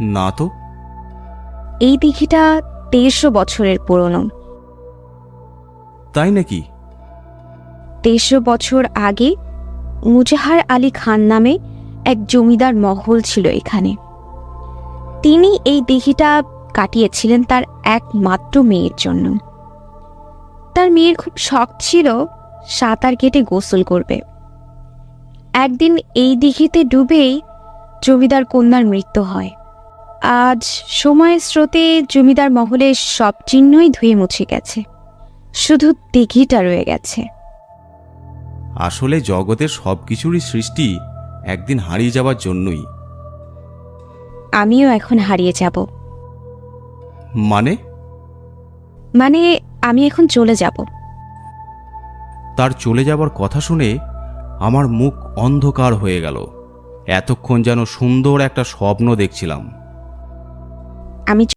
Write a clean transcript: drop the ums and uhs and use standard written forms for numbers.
না তো। এই দিঘিটা ১৩০০ বছরের পুরনো। তাই নাকি? ১৩০০ বছর আগে মুজাহার আলী খান নামে এক জমিদার মহল ছিল এখানে। তিনি এই দিঘিটা কাটিয়েছিলেন তার একমাত্র মেয়ের জন্য। তার মেয়ের খুব শখ ছিল সাঁতার কেটে গোসল করবে। একদিন এই দিঘিতে ডুবেই জমিদার কন্যার মৃত্যু হয়। আজ সময়ের স্রোতে জমিদার মহলের সব চিহ্নই ধুয়ে মুছে গেছে, শুধু দিঘিটা রয়ে গেছে। আসলে জগতের সব কিছুরই সৃষ্টি একদিন হারিয়ে যাবার জন্যই। আমিও এখন হারিয়ে যাব। মানে? মানে আমি এখন চলে যাব। তার চলে যাবার কথা শুনে আমার মুখ অন্ধকার হয়ে গেল। এতক্ষণ যেন সুন্দর একটা স্বপ্ন দেখছিলাম। আমি